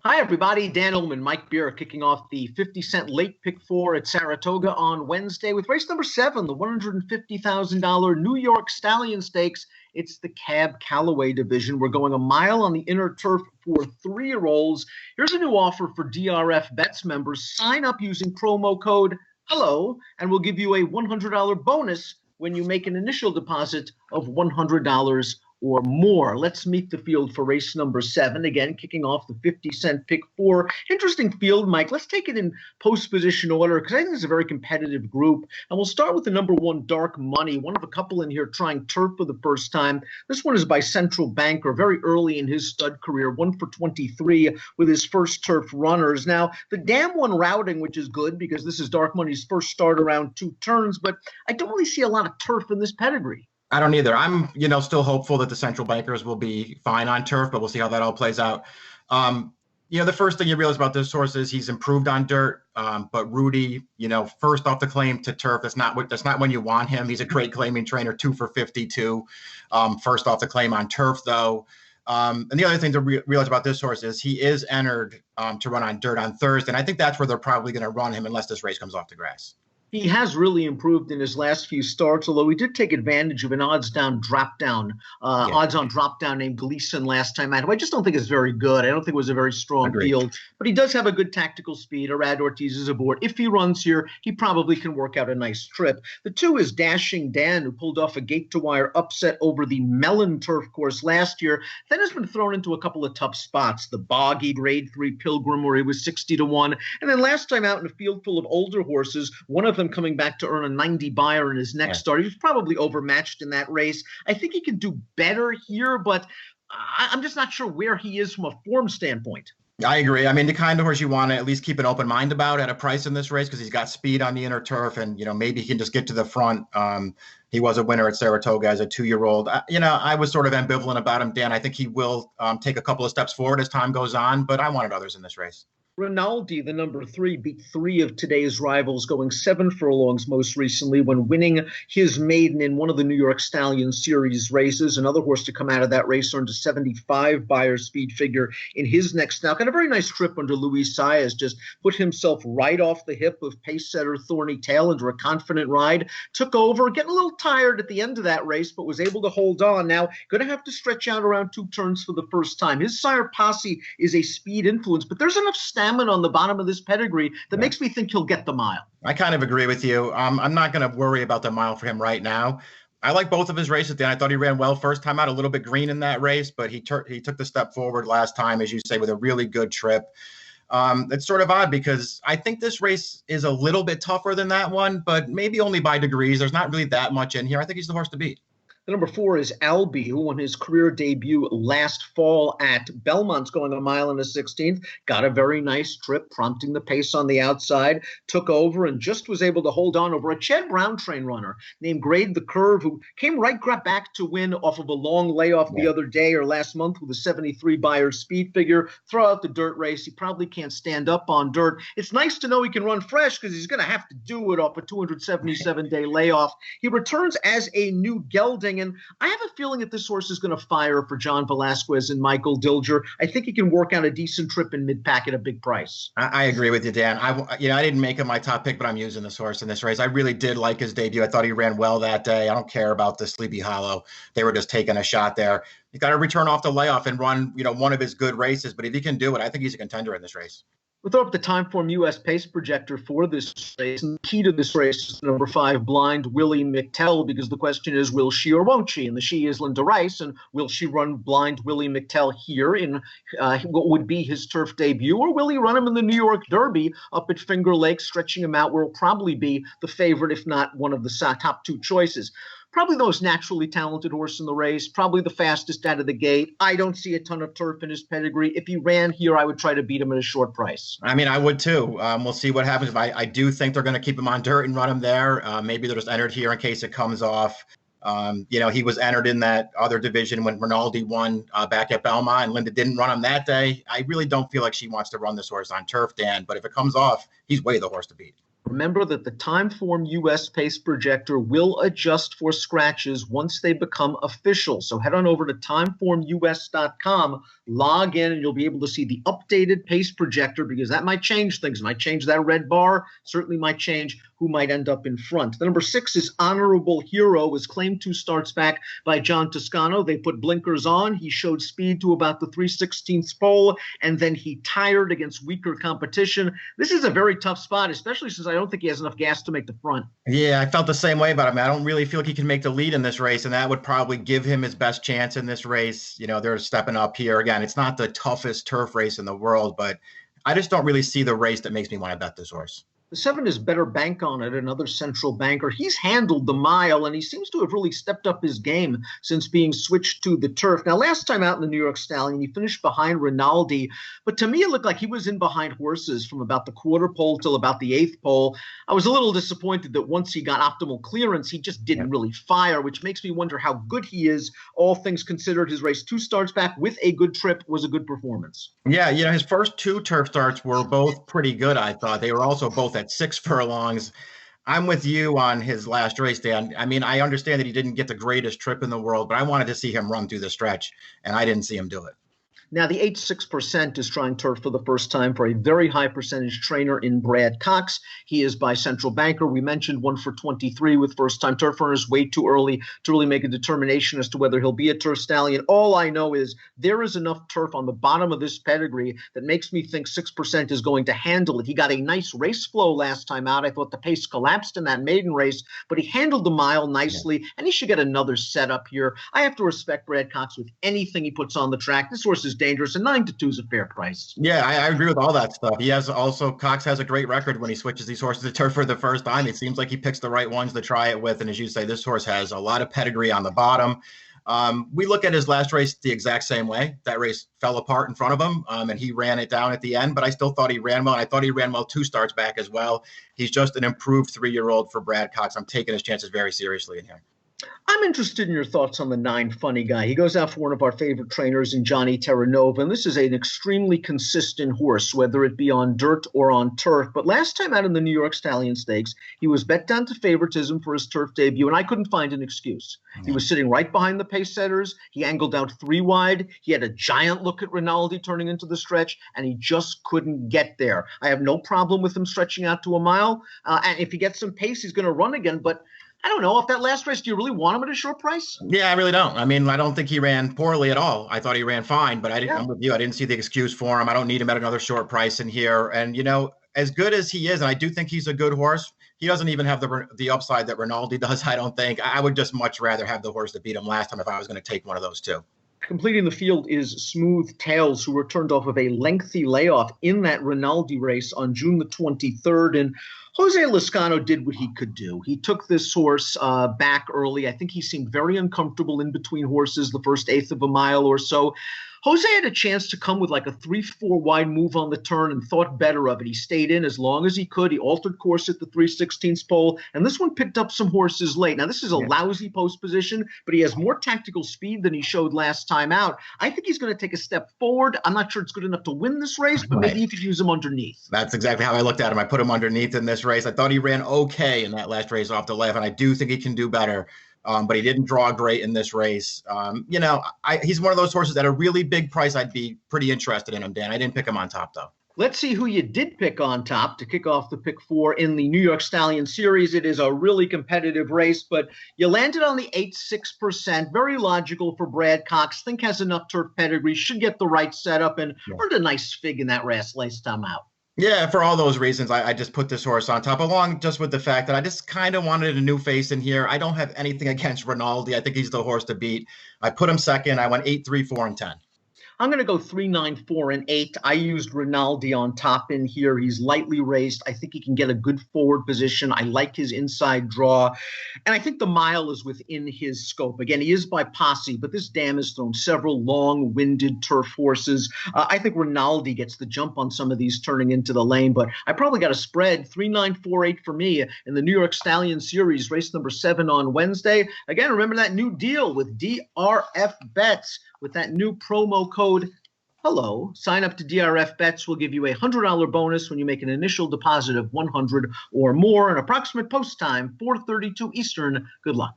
Hi, everybody. Dan Illman, Mike Beer kicking off the 50-cent late pick four at Saratoga on Wednesday with race number 7, the $150,000 New York Stallion Stakes. It's the Cab Calloway Division. We're going a mile on the inner turf for 3-year-olds. Here's a new offer for DRF Bets members. Sign up using promo code HELLO, and we'll give you a $100 bonus when you make an initial deposit of $100 or more. Let's meet the field for race number 7. Again, kicking off the 50-cent pick 4. Interesting field, Mike. Let's take it in post-position order because I think it's a very competitive group. And we'll start with the number 1, Dark Money, one of a couple in here trying turf for the first time. This one is by Central Banker, very early in his stud career, 1 for 23 with his first turf runners. Now, the Dam one routing, which is good because this is Dark Money's first start around 2 turns, but I don't really see a lot of turf in this pedigree. I don't either. I'm, still hopeful that the Central Bankers will be fine on turf, but we'll see how that all plays out. The first thing you realize about this horse is he's improved on dirt, but Rudy, first off the claim to turf, that's not when you want him. He's a great claiming trainer, 2 for 52. First off the claim on turf, though. And the other thing to realize about this horse is he is entered to run on dirt on Thursday, and I think that's where they're probably going to run him unless this race comes off the grass. He has really improved in his last few starts, although he did take advantage of an odds-on drop-down named Gleason last time out, who I just don't think is very good. I don't think it was a very strong field, but he does have a good tactical speed. Arad Ortiz is aboard. If he runs here, he probably can work out a nice trip. The 2 is Dashing Dan, who pulled off a gate-to-wire upset over the Mellon turf course last year, then has been thrown into a couple of tough spots. The boggy Grade 3 Pilgrim, where he was 60-1, and then last time out in a field full of older horses, one of them coming back to earn a 90 buyer in his next start. He was probably overmatched in that race. I think he can do better here, but I'm just not sure where he is from a form standpoint. I agree. I mean, the kind of horse you want to at least keep an open mind about at a price in this race because he's got speed on the inner turf and, maybe he can just get to the front. He was a winner at Saratoga as a 2-year-old. I was sort of ambivalent about him, Dan. I think he will take a couple of steps forward as time goes on, but I wanted others in this race. Rinaldi, the number 3, beat 3 of today's rivals, going 7 furlongs most recently when winning his maiden in one of the New York Stallion Series races. Another horse to come out of that race earned a 75 buyer speed figure in his next snout. Got a very nice trip under Luis Saez, just put himself right off the hip of pace setter Thorny Tail under a confident ride. Took over, getting a little tired at the end of that race, but was able to hold on. Now, going to have to stretch out around 2 turns for the first time. His sire Posse is a speed influence, but there's enough stamina on the bottom of this pedigree that makes me think he'll get the mile. I kind of agree with you. I'm not going to worry about the mile for him right now. I like both of his races, Dan. I thought he ran well first time out, a little bit green in that race, but he took the step forward last time, as you say, with a really good trip. It's sort of odd because I think this race is a little bit tougher than that one, but maybe only by degrees. There's not really that much in here. I think he's the horse to beat. The number 4 is Albie, who won his career debut last fall at Belmont's, going a mile and a 16th. Got a very nice trip, prompting the pace on the outside. Took over and just was able to hold on over a Chad Brown train runner named Grade the Curve, who came right back to win off of a long layoff the other day or last month with a 73 buyer speed figure. Throw out the dirt race. He probably can't stand up on dirt. It's nice to know he can run fresh because he's going to have to do it off a 277-day layoff. He returns as a new gelding. And I have a feeling that this horse is going to fire for John Velasquez and Michael Dilger. I think he can work out a decent trip in mid-pack at a big price. I agree with you, Dan. I didn't make him my top pick, but I'm using this horse in this race. I really did like his debut. I thought he ran well that day. I don't care about the Sleepy Hollow. They were just taking a shot there. He's got to return off the layoff and run, one of his good races. But if he can do it, I think he's a contender in this race. We'll throw up the Timeform U.S. pace projector for this race. And the key to this race is number 5, Blind Willie McTell, because the question is, will she or won't she? And the she is Linda Rice. And will she run Blind Willie McTell here in what would be his turf debut? Or will he run him in the New York Derby up at Finger Lakes, stretching him out where he'll probably be the favorite, if not one of the top 2 choices? Probably the most naturally talented horse in the race, probably the fastest out of the gate. I don't see a ton of turf in his pedigree. If he ran here, I would try to beat him at a short price. I mean, I would too. We'll see what happens. I do think they're going to keep him on dirt and run him there. Maybe they're just entered here in case it comes off. He was entered in that other division when Rinaldi won back at Belmont, and Linda didn't run him that day. I really don't feel like she wants to run this horse on turf, Dan, but if it comes off, he's way the horse to beat. Remember that the Timeform US pace projector will adjust for scratches once they become official. So head on over to timeformus.com, log in, and you'll be able to see the updated pace projector, because that might change things. It might change that red bar, certainly might change who might end up in front. The number 6 is Honorable Hero, was claimed 2 starts back by John Toscano. They put blinkers on. He showed speed to about the 3/16 pole, and then he tired against weaker competition. This is a very tough spot, especially since I don't think he has enough gas to make the front. Yeah, I felt the same way about him. I don't really feel like he can make the lead in this race, and that would probably give him his best chance in this race. You know, they're stepping up here. Again, it's not the toughest turf race in the world, but I just don't really see the race that makes me want to bet this horse. The 7 is Better Bank on It, another central banker. He's handled the mile, and he seems to have really stepped up his game since being switched to the turf. Now, last time out in the New York Stallion, he finished behind Rinaldi, but to me, it looked like he was in behind horses from about the quarter pole till about the 8th pole. I was a little disappointed that once he got optimal clearance, he just didn't really fire, which makes me wonder how good he is. All things considered, his race 2 starts back with a good trip was a good performance. Yeah, you know, his first 2 turf starts were both pretty good, I thought. They were also both at 6 furlongs. I'm with you on his last race, Dan. I mean, I understand that he didn't get the greatest trip in the world, but I wanted to see him run through the stretch, and I didn't see him do it. Now, the 8.6% is trying turf for the first time for a very high percentage trainer in Brad Cox. He is by Central Banker. We mentioned 1 for 23 with first-time turf runners. Way too early to really make a determination as to whether he'll be a turf stallion. All I know is there is enough turf on the bottom of this pedigree that makes me think 6% is going to handle it. He got a nice race flow last time out. I thought the pace collapsed in that maiden race, but he handled the mile nicely, and he should get another setup here. I have to respect Brad Cox with anything he puts on the track. This horse is dangerous, and 9-2 is a fair price. Yeah, I agree with all that stuff. Cox has a great record when he switches these horses to turf for the first time. It seems like he picks the right ones to try it with. And as you say, this horse has a lot of pedigree on the bottom. We look at his last race the exact same way. That race fell apart in front of him, and he ran it down at the end, but I still thought he ran well. And I thought he ran well 2 starts back as well. He's just an improved 3-year-old for Brad Cox. I'm taking his chances very seriously in here. I'm interested in your thoughts on the 9 Funny Guy. He goes out for one of our favorite trainers in Johnny Terranova, and this is an extremely consistent horse, whether it be on dirt or on turf. But last time out in the New York Stallion Stakes, he was bet down to favoritism for his turf debut, and I couldn't find an excuse. He was sitting right behind the pace setters. He angled out 3 wide. He had a giant look at Rinaldi turning into the stretch, and he just couldn't get there. I have no problem with him stretching out to a mile, and if he gets some pace, he's going to run again, but I don't know. Off that last race, do you really want him at a short price? Yeah, I really don't. I mean, I don't think he ran poorly at all. I thought he ran fine, but I'm with you. I didn't see the excuse for him. I don't need him at another short price in here. And, you know, as good as he is, and I do think he's a good horse, he doesn't even have the upside that Rinaldi does, I don't think. I would just much rather have the horse that beat him last time if I was going to take one of those 2. Completing the field is Smooth Tails, who returned off of a lengthy layoff in that Rinaldi race on June the 23rd. And Jose Lezcano did what he could do. He took this horse back early. I think he seemed very uncomfortable in between horses the first 1/8 of a mile or so. Jose had a chance to come with like a 3-4 wide move on the turn and thought better of it. He stayed in as long as he could. He altered course at the 3/16 pole, and this one picked up some horses late. Now, this is a lousy post position, but he has more tactical speed than he showed last time out. I think he's going to take a step forward. I'm not sure it's good enough to win this race, but maybe you could use him underneath. That's exactly how I looked at him. I put him underneath in this race. I thought he ran okay in that last race off the left, and I do think he can do better. But he didn't draw great in this race. You know, he's one of those horses at a really big price. I'd be pretty interested in him, Dan. I didn't pick him on top, though. Let's see who you did pick on top to kick off the pick 4 in the New York Stallion Series. It is a really competitive race, but you landed on the 8.6%. Very logical for Brad Cox. Think has enough turf pedigree, should get the right setup, and earned a nice fig in that race last time out. Yeah, for all those reasons, I just put this horse on top, along just with the fact that I just kind of wanted a new face in here. I don't have anything against Rinaldi. I think he's the horse to beat. I put him second. I went 8, 3, 4, and 10. I'm going to go 3, 9, 4, and 8. I used Rinaldi on top in here. He's lightly raced. I think he can get a good forward position. I like his inside draw. And I think the mile is within his scope. Again, he is by posse, but this dam has thrown several long-winded turf horses. I think Rinaldi gets the jump on some of these turning into the lane, but I probably got a spread 3, 9, 4, 8 for me in the New York Stallion Series, race number 7 on Wednesday. Again, remember that new deal with DRF Bets with that new promo code Hello. Sign up to DRF Bets. Will give you a $100 bonus when you make an initial deposit of $100 or more. An approximate post time, 4:32 Eastern. Good luck.